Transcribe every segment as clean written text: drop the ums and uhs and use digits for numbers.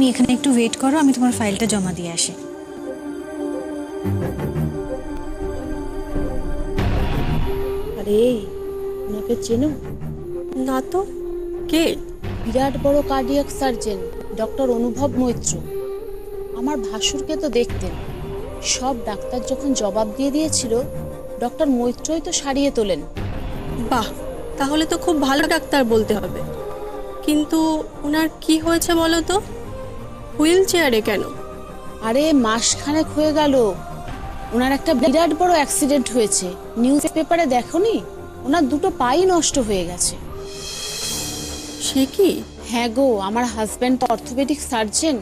তুমি এখানে একটু ওয়েট করো, আমি তোমার ফাইলটা জমা দিয়ে আসি। আরে ওনাকে চেনো? না তো, কে? বিরাট বড় কার্ডিয়াক সার্জন ডক্টর অনুভব মৈত্র। আমার ভাসুরকে তো দেখতেন। সব ডাক্তার যখন জবাব দিয়ে দিয়েছিল, ডক্টর মৈত্রই তো সারিয়ে তোলেন। বাহ, তাহলে তো খুব ভালো ডাক্তার বলতে হবে। কিন্তু ওনার কি হয়েছে বলো তো? হুইল চেয়ারে কেন? আরে মাসখানেক হয়ে গেল, ওনার একটা বিরাট বড় অ্যাক্সিডেন্ট হয়েছে। নিউজ পেপারে দেখোনি? ওনার দুটো পাই নষ্ট হয়ে গেছে। সে কি? হ্যাঁ গো, আমার হাজব্যান্ড তো অর্থোপেডিক সার্জন।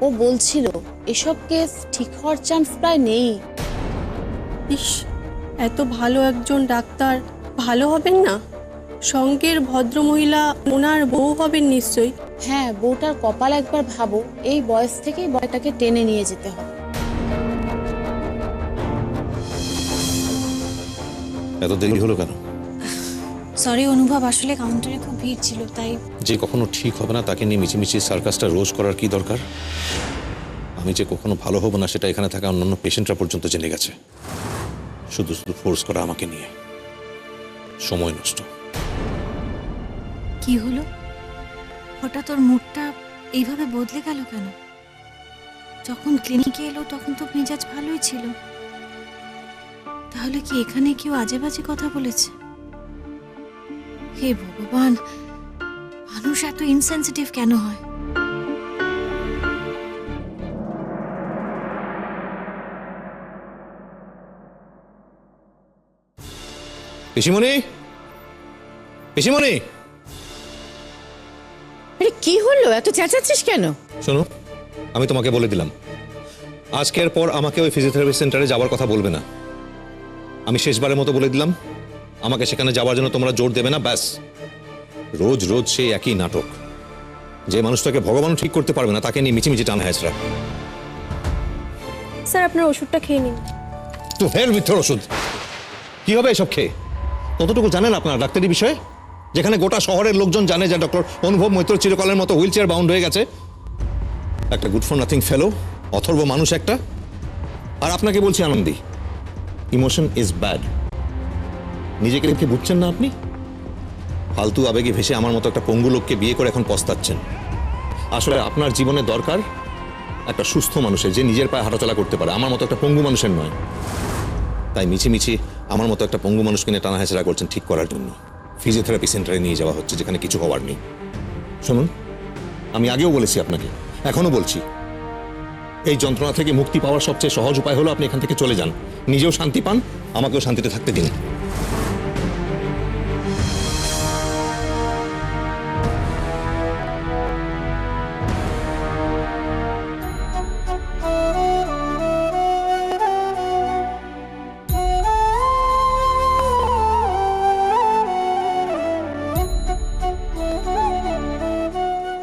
ও বলছিল এসব কেস ঠিক হওয়ার চান্স প্রায় নেই। ইস, এত ভালো একজন ডাক্তার ভালো হবেন না? সঙ্গের ভদ্রমহিলা ওনার বউ হবেন নিশ্চয়ই। হ্যাঁ, বউটার কপাল একবার ভাবো, এই বয়স থেকেই বয়টাকে টেনে নিয়ে যেতে হবে। এত দেরি হলো কেন? সরি অনুভব, আসলে কাউন্টারে খুব ভিড় ছিল তাই। যে কখনো ঠিক হবে না তাকে নিয়ে মিছিমিছি সার্কাসটা রোজ করার কি দরকার? আমি যে কখনো ভালো হব না সেটা এখানে থাকা অন্যান্য পেশেন্টরা পর্যন্ত জেনে গেছে। শুধু শুধু ফোর্স করা আমাকে নিয়ে, সময় নষ্ট। কি হলো, হঠাৎ ওর মুডটা এইভাবে বদলে গেল কেন? যখন ক্লিনিকে এলো তখন তো মেজাজ ভালোই ছিল। তাহলে কি এখানে কেউ আজে বাজে কথা বলেছে? হে ভগবান, মানুষ এত ইনসেনসিটিভ কেন হয়? পিসিমণি, পিসিমণি! আরে কি হলো, এত চেঁচাচ্ছিস কেন? শোনো, আমি তোমাকে বলে দিলাম, আজকের পর আমাকে ওই ফিজিওথেরাপি সেন্টারে যাওয়ার কথা বলবে না। আমি শেষবারের মতো বলে দিলাম, আমাকে সেখানে যাওয়ার জন্য তোমরা জোর দেবে না, ব্যাস। রোজ রোজ সেই একই নাটক। যে মানুষটাকে ভগবান ঠিক করতে পারবে না তাকে নিয়ে মিছিমিছি টানা হ্যাঁচড়া। স্যার, আপনার ওষুধটা খেয়ে নিন। তো ফের মিথ্যর ওষুধ কি হবে এসব খেয়ে? কতটুকু জানেন আপনার ডাক্তারি বিষয়ে? যেখানে গোটা শহরের লোকজন জানে যে ডক্টর অনুভব মৈত্র চিরকালের মতো হুইল চেয়ার বাউন্ড হয়ে গেছে। একটা গুড ফর নাথিং ফেলো, অথর্ব মানুষ একটা। আর আপনাকে বলছি আনন্দী, ইমোশন ইজ ব্যাড। নিজেকে দেখে বুঝছেন না আপনি? ফালতু আবেগে ভেসে আমার মতো একটা পঙ্গু লোককে বিয়ে করে এখন পস্তাচ্ছেন। আসলে আপনার জীবনে দরকার একটা সুস্থ মানুষের, যে নিজের পায়ে হাঁটাচলা করতে পারে, আমার মতো একটা পঙ্গু মানুষের নয়। তাই মিছিমিছি আমার মতো একটা পঙ্গু মানুষকে নিয়ে টানা হেঁচড়া করছেন ঠিক করার জন্য। ফিজিওথেরাপি সেন্টারে নিয়ে যাওয়া হচ্ছে যেখানে কিছু হওয়ার নেই। শুনুন, আমি আগেও বলেছি আপনাকে, এখনো বলছি, এই যন্ত্রণা থেকে মুক্তি পাওয়ার সবচেয়ে সহজ উপায় হলো আপনি এখান থেকে চলে যান। নিজেও শান্তি পান, আমাকেও শান্তিতে থাকতে দিন।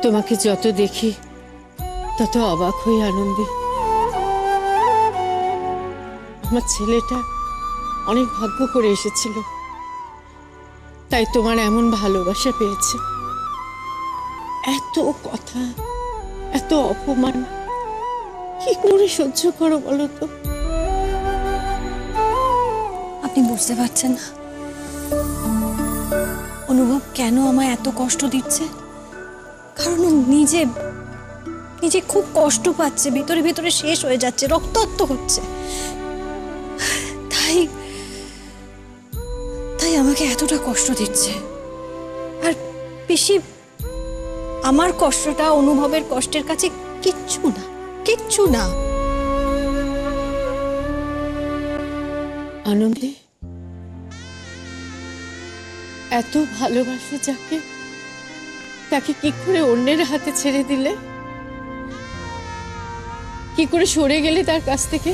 তোমাকে যত দেখি তত অবাক হই আনন্দী। আমার ছেলেটা অনেক ভাগ্য করে এসেছিল, তাই তোমার এমন ভালোবাসা পেয়েছে। এত কথা, এত অপমান কি করে সহ্য করো বলো তো? আপনি বুঝতে পারছেন না অনুভব কেন আমায় এত কষ্ট দিচ্ছে? কারণ ও নিজে নিজে খুব কষ্ট পাচ্ছে, ভিতরে ভিতরে শেষ হয়ে যাচ্ছে, রক্তাক্ত হচ্ছে। তাই তাই আমাকে এতটা কষ্ট দিচ্ছে। আর বেশি আমার কষ্টটা অনুভবের কষ্টের কাছে কিচ্ছু না, কিচ্ছু না। আনন্দী, এত ভালোবাসো যাকে, তাকে কি করে অন্যের হাতে ছেড়ে দিলে? কি করে সরে গেলে তার কাছ থেকে?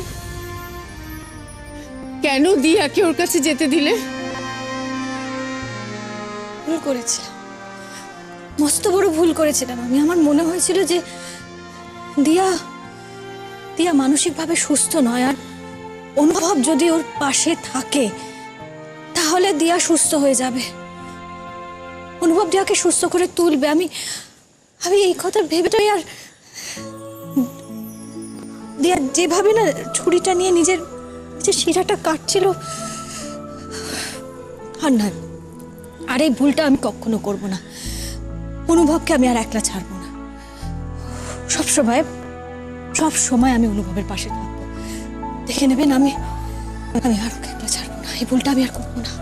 কেন দিয়াকে ওর কাছে যেতে দিলে? ভুল করেছিলাম, মস্ত বড় ভুল করেছিলাম আমি। আমার মনে হয়েছিল যে দিয়া দিয়া মানসিকভাবে সুস্থ নয়, আর অনুভব যদি ওর পাশে থাকে তাহলে দিয়া সুস্থ হয়ে যাবে, অনুভব দিয়াকে সুস্থ করে তুলবে। আমি আমি এই কথা ভেবেটাই আর দিয়া যেভাবে না ছুরিটা নিয়ে নিজের নিজের শিরাটা কাটছিল, আর না, আর এই ভুলটা আমি কখনো করব না। অনুভবকে আমি আর একলা ছাড়বো না। সব সময় আমি অনুভবের পাশে থাকবো। দেখে নেবেন, আমি আর ওকে একলা ছাড়বো না। এই ভুলটা আমি আর করবো না।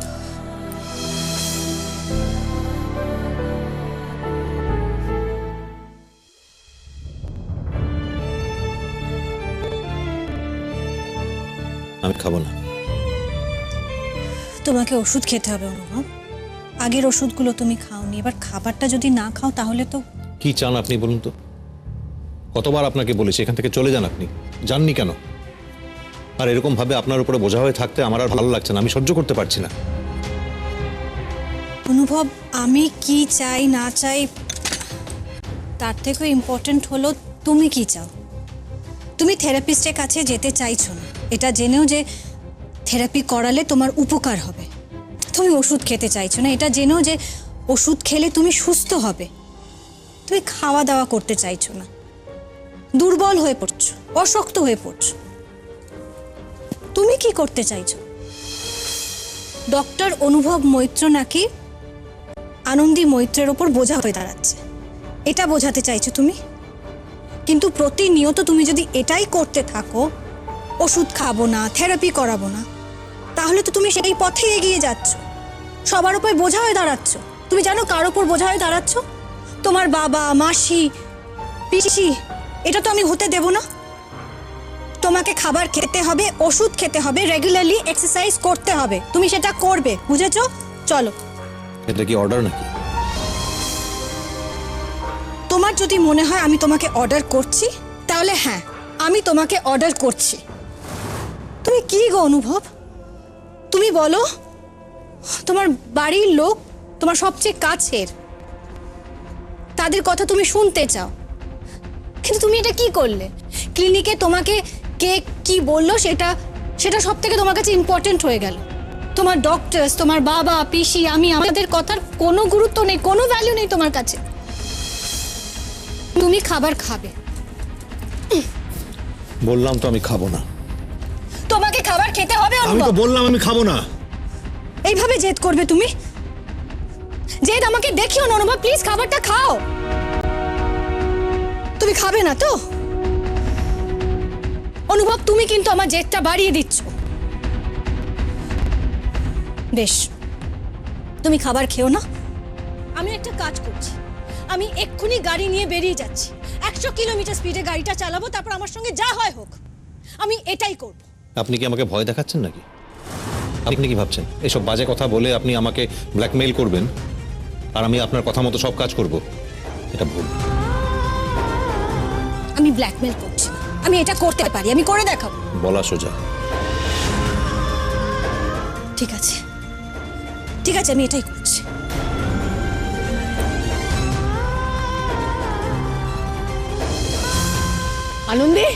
আমি খাবো না। তোমাকে ওষুধ খেতে হবে অনুভব। আগের ওষুধগুলো তুমি খাওনি, এবার খাবারটা যদি না খাও তাহলে তো। কি চান আপনি বলুন তো? কতবার আপনাকে বলেছি এখান থেকে চলে যান, আপনি যাননি কেন? আর এরকম ভাবে আপনার উপরে বোঝা হয়ে থাকতে আমার আর ভালো লাগছে না, আমি সহ্য করতে পারছি না। অনুভব, আমি কি চাই না চাই তার থেকেও ইম্পর্টেন্ট হলো তুমি কি চাও। তুমি থেরাপিস্টের কাছে যেতে চাইছো না, এটা জেনেও যে থেরাপি করালে তোমার উপকার হবে। তুমি ওষুধ খেতে চাইছো না, এটা জেনেও যে ওষুধ খেলে তুমি সুস্থ হবে। তুমি খাওয়া দাওয়া করতে চাইছো না, দুর্বল হয়ে পড়ছো, অশক্ত হয়ে পড়ছো। তুমি কি করতে চাইছো? ডক্টর অনুভব মৈত্র নাকি আনন্দী মৈত্রের ওপর বোঝা হয়ে দাঁড়াচ্ছে, এটা বোঝাতে চাইছো তুমি। কিন্তু প্রতিনিয়ত তুমি যদি এটাই করতে থাকো, ওষুধ খাবো না, থেরাপি করাবো না, তাহলে তো তুমি সেই পথে এগিয়ে যাচ্ছ, সবার উপর বোঝা হয়ে দাঁড়াচ্ছ। তুমি জানো কার ওপর বোঝা হয়ে দাঁড়াচ্ছ? তোমার বাবা, মাসি, পিসি। এটা তো আমি হতে দেব না। তোমাকে খাবার খেতে হবে, ওষুধ খেতে হবে, রেগুলারলি এক্সারসাইজ করতে হবে। তুমি সেটা করবে, বুঝেছো? চলো। এটা কি অর্ডার নাকি? তোমার যদি মনে হয় আমি তোমাকে অর্ডার করছি, তাহলে হ্যাঁ, আমি তোমাকে অর্ডার করছি। তুমি কি গো অনুভব, তুমি বলো। তোমার বাড়ির লোক তোমার সবচেয়ে কাছের, তাদের কথা তুমি শুনতে চাও, কিন্তু তুমি এটা কি করলে? ক্লিনিকে তোমাকে কে কি বললো সেটা সব থেকে তোমার কাছে ইম্পর্টেন্ট হয়ে গেল। তোমার ডক্টরস, তোমার বাবা, পিসি, আমাদের কথার কোনো গুরুত্ব নেই, কোনো ভ্যালু নেই তোমার কাছে। তুমি খাবার খাবে। বললাম তো আমি খাবো না। তোমাকে খাবার খেতে হবে আমি তো অনুভব। বললাম আমি খাবো না। এইভাবে জেদ করবে তুমি? জেদ আমাকে দেখিও না অনুভব, প্লিজ খাবারটা খাও। তুমি খাবে না তো অনুভব? তুমি কিন্তু আমার জেদটা বাড়িয়ে দিচ্ছ। বেশ, তুমি খাবার খেও না। আমি একটা কাজ করছি, আমি এক্ষুনি গাড়ি নিয়ে বেরিয়ে যাচ্ছি। 100 কিলোমিটার স্পিডে গাড়িটা চালাবো, তারপর আমার সঙ্গে যা হয় হোক, আমি এটাই করব। আপনি কি আমাকে ভয় দেখাচ্ছেন নাকি? আপনি কি ভাবছেন এসব বাজে কথা বলে আপনি আমাকে ব্ল্যাকমেইল করবেন আর আমি আপনার কথা মতো সব কাজ করব? এটা ভুল। আমি ব্ল্যাকমেল করছি না, আমি এটা করতে পারি, আমি করে দেখাবো। বলা সোজা। ঠিক আছে, ঠিক আছে, আমি এটাই করছি। আনন্দী,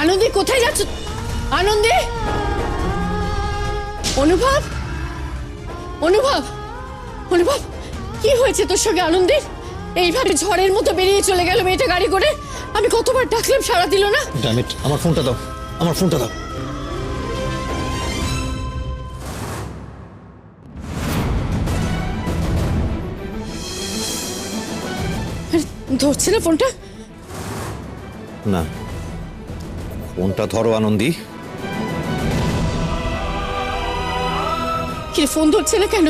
আনন্দী কোথায় যাচ্ছ? আনন্দী, অনুভব, অনুভব, অনুভব, কি হয়েছে তোর সঙ্গে আনন্দীর? এইভাবে ঝড়ের মতো বেরিয়ে চলে গেল মেয়েটা গাড়ি করে। আমি কতবার ডাকলাম, সাড়া দিল না। ড্যাম ইট, আমার ফোনটা দাও, আমার ফোনটা দাও। ধরছে না ফোনটা? না, ফোনটা ধরো আনন্দী। কি ফোন ধরছে না কেন?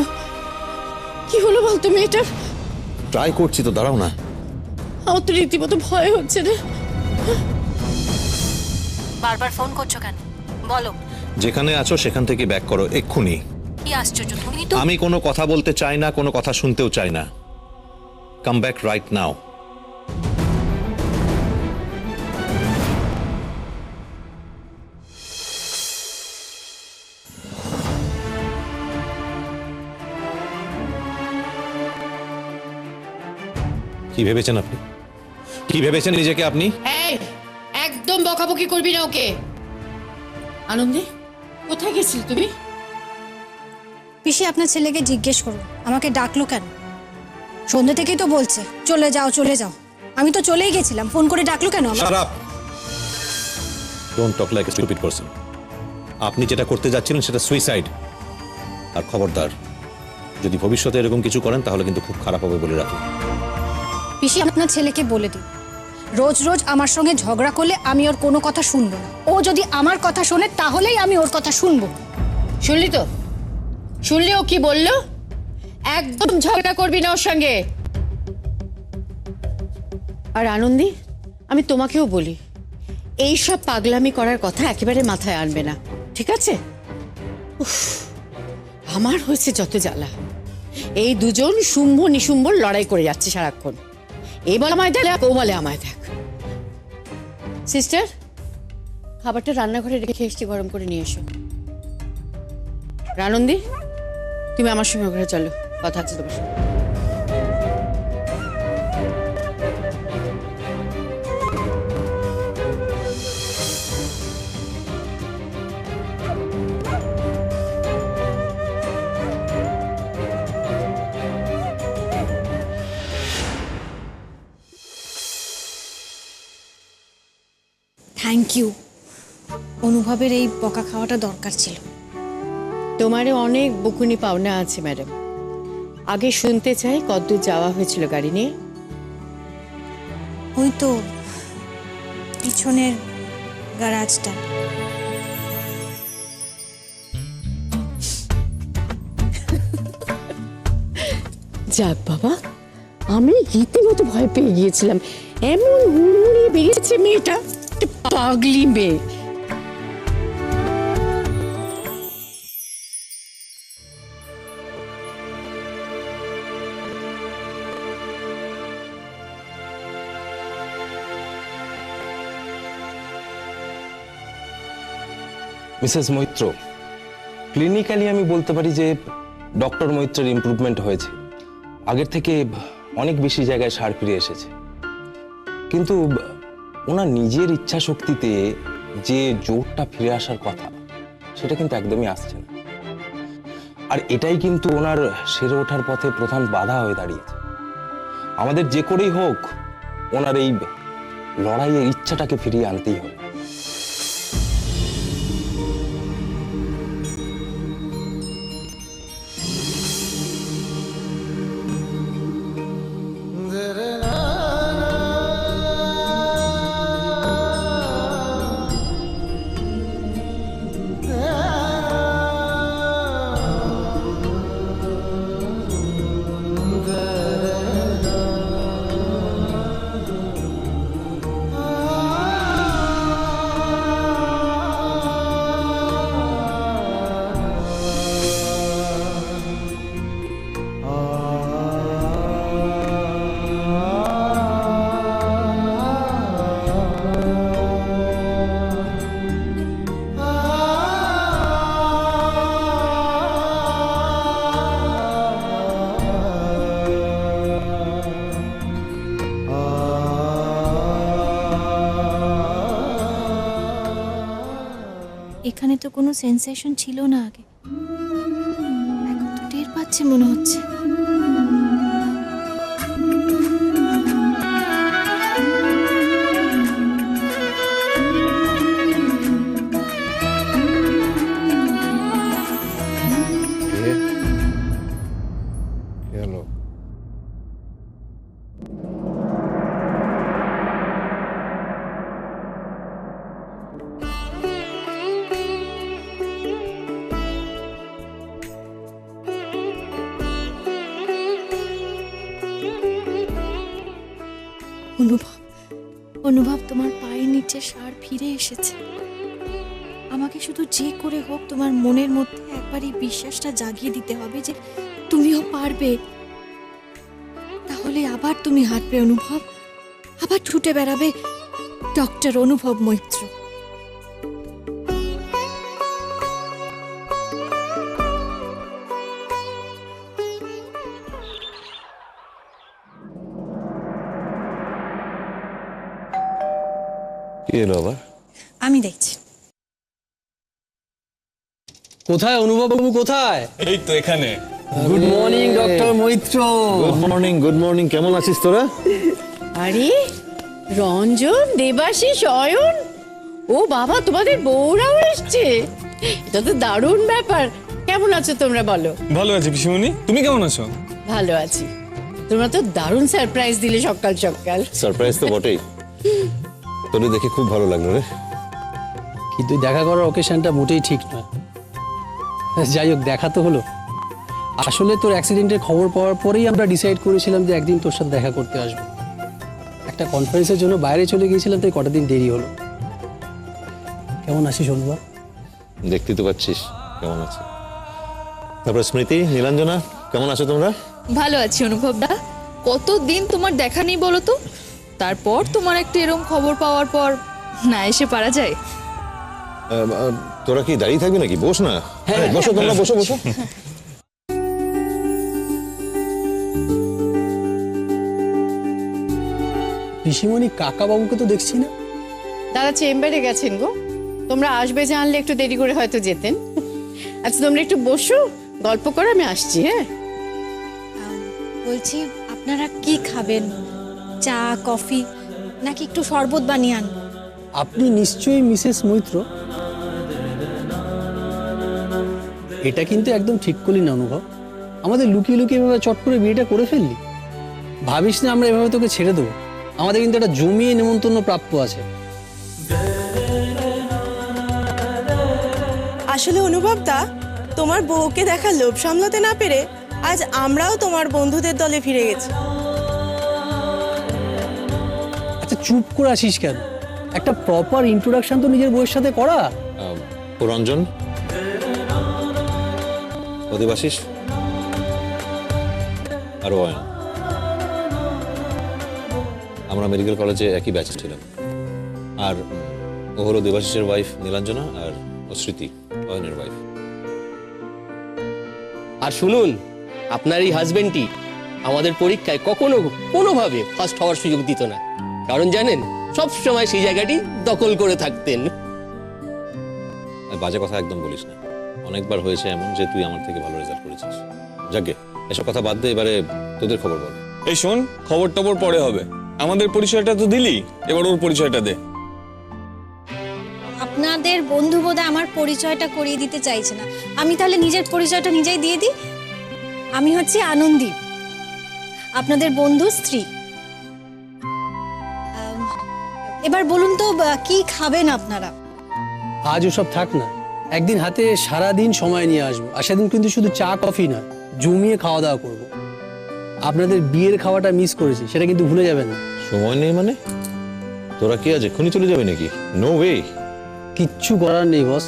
কি হলো বলতো মেয়েটার? ট্রাই করছি তো, দাঁড়াও না। আমার তো রীতিমতো ভয় হচ্ছে রে। বারবার ফোন করছো কেন বলো? যেখানে আছো সেখান থেকে ব্যাক করো এক্ষুনি। কি আশ্চর্য, তুমি তো। আমি কোনো কথা বলতে চাই না, কোনো কথা শুনতেও চাই না। Come back right now. কি ভেবেছেন আপনি? কি ভেবেছেন নিজেকে আপনি? এই, একদম বকাবকি করবি না ওকে। আনন্দী, কোথায় গেছিলে তুমি? পিসি, আপনার ছেলেকে জিজ্ঞেস করুন আমাকে ডাকলো কেন। সন্ধ্যে থেকেই তো বলছে চলে যাও চলে যাও। আমি তো চলেই গেছিলাম, ফোন করে ডাকলো কেন আমার? Shut up. Don't talk like a stupid person. আপনি যেটা করতে যাচ্ছিলেন সেটা সুইসাইড। আর খবরদার, যদি ভবিষ্যতে এরকম কিছু করেন তাহলে কিন্তু খুব খারাপ হবে বলে রাখুন। পিসি, আপনার ছেলেকে বলে দিন, রোজ রোজ আমার সঙ্গে ঝগড়া করলে আমি ওর কোনো কথা শুনবো না। ও যদি আমার কথা শোনে তাহলেই আমি ওর কথা শুনবো। শুনলি তো? শুনলি ও কি বললো? একদম ঝগড়া করবি না ওর সঙ্গে। আর আনন্দী, আমি তোমাকেও বলি, এই সব পাগলামি করার কথা একেবারে মাথায় আনবে না, ঠিক আছে? উফ, আমার হয়েছে যত জ্বালা। এই দুজন শুম্ভ নিশুম্ভর লড়াই করে যাচ্ছে সারাক্ষণ। এই বলে আমায় দেখ, ও বলে আমায় দেখ। সিস্টার, খাবারটা রান্নাঘরে রেখে এসছি, গরম করে নিয়ে এসো। রানন্দী, তুমি আমার সঙ্গে ঘরে চলো, কথা আছে তোমার সঙ্গে। Thank you. অনুভবের এই বকা খাওয়াটা দরকার ছিল। তোমারও অনেক বকুনি পাওনা আছে ম্যাডাম। আগে শুনতে চাই কতদূর যাওয়া হয়েছিল গাড়ি নিয়ে? ওই তো পিছনের গ্যারাজটা। যাক বাবা, আমি রীতিমতো ভয় পেয়ে গিয়েছিলাম। এমন হুড়মুড়িয়ে বেরিয়েছে মেয়েটা, একটা পাগলি মেয়ে। মিসেস মৈত্র, ক্লিনিক্যালি আমি বলতে পারি যে ডক্টর মৈত্রের ইমপ্রুভমেন্ট হয়েছে। আগের থেকে অনেক বেশি জায়গায় সার ফিরে এসেছে, কিন্তু ওনার নিজের ইচ্ছা শক্তিতে যে জোরটা ফিরে আসার কথা সেটা কিন্তু একদমই আসছে না। আর এটাই কিন্তু ওনার সেরে ওঠার পথে প্রধান বাধা হয়ে দাঁড়িয়েছে। আমাদের যে করেই হোক ওনার এই লড়াইয়ের ইচ্ছাটাকে ফিরিয়ে আনতেই হবে। এখানে তো কোনো সেন্সেশন ছিল না আগে, এখন তো টের পাচ্ছে মনে হচ্ছে। অনুভব, তোমার পায়ের নিচে সার ফিরে এসেছে। আমাকে শুধু যে করে হোক তোমার মনের মধ্যে একবার এই বিশ্বাসটা জাগিয়ে দিতে হবে যে তুমিও পারবে। তাহলে আবার তুমি হাঁটবে অনুভব, আবার ছুটে বেড়াবে ডক্টর অনুভব মৈত্র। কি এলো আবার? আমি দেখছি। কোথায় অনুভববাবু, কোথায়? এই তো এখানে। Good morning doctor Maitra. Good morning, good morning. কেমন আছিস তোরা? আরে রঞ্জন, দেবাশিস, অয়ন, ও বাবা, তোমাদের বউরাও এসছে, এটা তো দারুণ ব্যাপার। কেমন আছো তোমরা বলো? ভালো আছি পিসিমণি, তুমি কেমন আছো? ভালো আছি। তোমরা তো দারুণ সারপ্রাইজ দিলে সকাল সকাল। সারপ্রাইজ তো বটেই। তোরে দেখে খুব ভালো লাগলো রে। কিন্তু দেখা করার ওকেশনটা মোটেই ঠিক নয়। যাই হোক, দেখা তো হলো। আসলে তোর অ্যাক্সিডেন্টের খবর পাওয়ার পরেই আমরা ডিসাইড করেছিলাম যে একদিন তোর সাথে দেখা করতে আসবো। একটা কনফারেন্সের জন্য বাইরে চলে গিয়েছিলাম, তাই কটা দিন দেরি হলো। কেমন আছিস অনুভব? দেখতেই তো পাচ্ছিস কেমন আছে। তারপর স্মৃতি, নীলাঞ্জনা, কেমন আছো তোমরা? ভালো আছি অনুভব দা। কতদিন তোমার দেখা নেই বলো তো, তারপর তোমার একটা এরকম খবর পাওয়ার পর না এসে পারা যায়? তোরা কি দাঁড়িয়ে থাকবি নাকি? বস না। আরে, বসো তোমরা, বসো বসো। ঋষিমণি কাকা বাবুকে তো দেখছি না। দাদা চেম্বারে গেছেন গো। তোমরা আসবে জানলে একটু দেরি করে হয়তো যেতেন। আচ্ছা তোমরা একটু বসো, গল্প করো, আমি আসছি। হ্যাঁ, বলছি আপনারা কি খাবেন? চা, কফি নাকি একটু শরবত বানিয়ে আনবো? আপনি নিশ্চয়ই মিসেস মৈত্র। এটা কিন্তু একদম ঠিক করলি না অনুভব। আমাদের লুকিয়ে লুকিয়ে এভাবে চট করে বিয়েটা করে ফেললি। ভাবিস না আমরা এভাবে তোকে ছেড়ে দেবো। আমাদের কিন্তু একটা জমিয়ে নেমন্তন্ন প্রাপ্য আছে। আসলে অনুভব দা, তোমার বউকে দেখা লোভ সামলাতে না পেরে আজ আমরাও তোমার বন্ধুদের দলে ফিরে গেছি। আচ্ছা চুপ করে আসিস কেন? একটা প্রপার ইন্ট্রোডাকশন তো নিজের বউয়ের সাথে করা। ও রঞ্জন, ও দেবাশিস, আর অয়ন। আমরা মেডিকেল কলেজে একই ব্যাচে ছিলাম। আর ও হলো দেবাশিসের ওয়াইফ নীলাঞ্জনা, আর ও স্মৃতি, অয়নের ওয়াইফ। আর শুনুন, আপনার এই হাজবেন্ডটি আমাদের পরীক্ষায় কখনো কোনোভাবে ফার্স্ট হওয়ার সুযোগ দিত না। কারণ জানেন, সব সময় সেই জায়গাটি দখল করে থাকতেন। আর বাজে কথা একদম বলিস না। অনেকবার হয়েছে এমন যে তুই আমার থেকে ভালো রেজাল্ট করেছিস। যাকে এসব কথা বাদ দে, এবারে তোদের খবর বল। এই শোন, খবর টবর পরে হবে। আমাদের পরিচয়টা তো দিলি, এবার ওর পরিচয়টা দে। আপনাদের বন্ধু বোধহয় আমার পরিচয়টা করিয়ে দিতে চাইছে না। আমি তাহলে নিজের পরিচয়টা নিজেই দিয়ে দিই। আমি হচ্ছি আনন্দী, আপনাদের বন্ধু স্ত্রী। এবার বলুন তো কি খাবেন আপনারা? আজ ওসব থাক না, একদিন হাতে সারাদিন সময় নিয়ে আসবো। আর সেদিন কিন্তু শুধু চা কফি না, জমিয়ে খাওয়া দাওয়া করবো। আপনাদের বিয়ের খাওয়াটা মিস করেছি, সেটা কিন্তু ভুলে যাবেন না। সময় নেই মানে? তোরা কি আজ এক্ষুনি চলে যাবে নাকি? No way. কিচ্ছু করার নেই বস।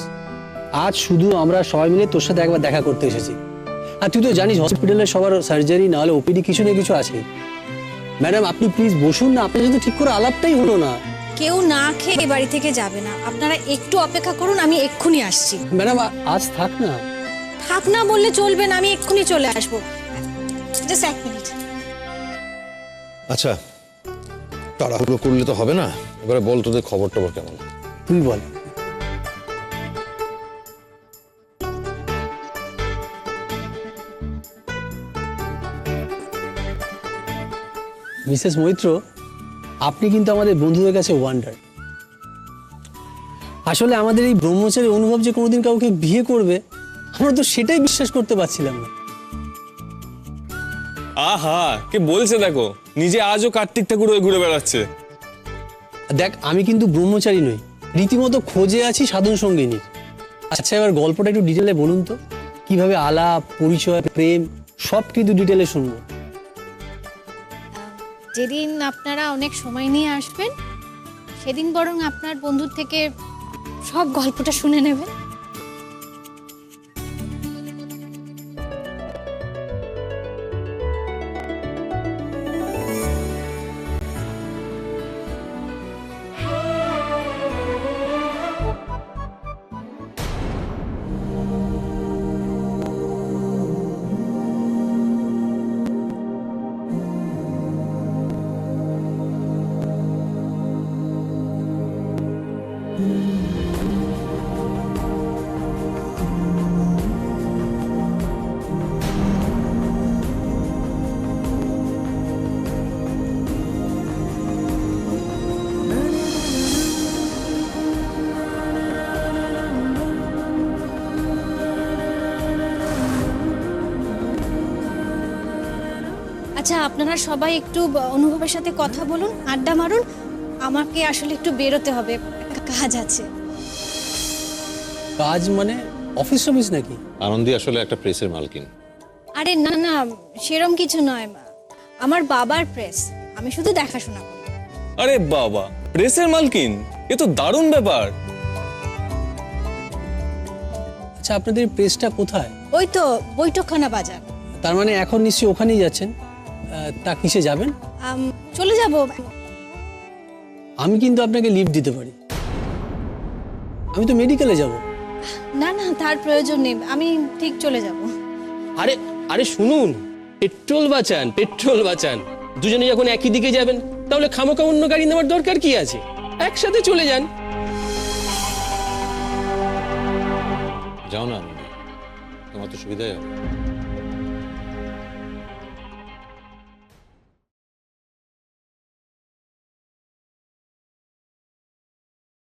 আজ শুধু আমরা সবাই মিলে তোর সাথে একবার দেখা করতে এসেছি। আর তুই তো জানিস হসপিটালে সবার সার্জারি না হলে ওপিডি কিছু না কিছু আছে। ম্যাডাম আপনি প্লিজ বসুন না, আপনার সাথে ঠিক করে আলাপটাই হলো না। কেউ না খেয়ে এ বাড়ি থেকে যাবে না। আপনারা একটু অপেক্ষা করুন, আমি এক্ষুনি আসছি। ম্যাডাম আজ থাক না। থাক না বললে চলবে না, আমি এক্ষুনি চলে আসবো। জাস্ট এক মিনিট। আচ্ছা, তাড়াহুড়ো করলে তো হবে না। এবারে বল তোদের খবর টবর কেমন? তুই বল। মিসেস মৈত্র, আপনি কিন্তু আমাদের বন্ধুদের কাছে ওয়ান্ডার। আসলে আমাদের এই ব্রহ্মচারী অনুভব যে কোনোদিন কাউকে বিয়ে করবে, আমরা তো সেটাই বিশ্বাস করতে পারছিলাম না। আহা, কে বলছে দেখো, নিজে আজও কার্তিক ঠাকুর হয়ে ঘুরে বেড়াচ্ছে। দেখ, আমি কিন্তু ব্রহ্মচারী নই, রীতিমতো খোঁজে আছি সাধন সঙ্গিনী। আচ্ছা এবার গল্পটা একটু ডিটেলে বলুন তো, কিভাবে আলাপ, পরিচয়, প্রেম সব কিন্তু ডিটেলে শুনবো। যেদিন আপনারা অনেক সময় নিয়ে আসবেন, সেদিন বরং আপনার বন্ধুর থেকে সব গল্পটা শুনে নেবেন। আচ্ছা, আপনারা সবাই একটু অনুভবের সাথে কথা বলুন, আড্ডা মারুন। আমাকে আসলে একটু বেরোতে হবে, একটা কাজ আছে। কাজ মানে অফিস টফিস নাকি? আনন্দী আসলে একটা প্রেসের মালকিন। আরে না না, সেরম কিছু নয়, আমার বাবার প্রেস, আমি শুধু দেখাশোনা করি। আরে বাবা, প্রেসের মালকিন, এ তো দারুণ ব্যাপার। আচ্ছা, আপনাদের প্রেসটা কোথায়? ওই তো বৈঠকখানা বাজার। তার মানে এখন নিশ্চয়ই ওখানেই যাচ্ছেন। তা কিসে যাবেন? চলে যাব। আমি কিন্তু আপনাকে লিভ দিতে পারি, আমি তো মেডিকেলে যাব। না না, তার প্রয়োজন নেই, আমি ঠিক চলে যাব। আরে আরে শুনুন, পেট্রোল বাঁচান, পেট্রোল বাঁচান। দুজনে যখন একই দিকে যাবেন তাহলে খামোখা অন্য গাড়ি নেওয়ার দরকার কি আছে? একসাথে চলে যান। যাও না আনন্দী, তোমার তো সুবিধাই হবে।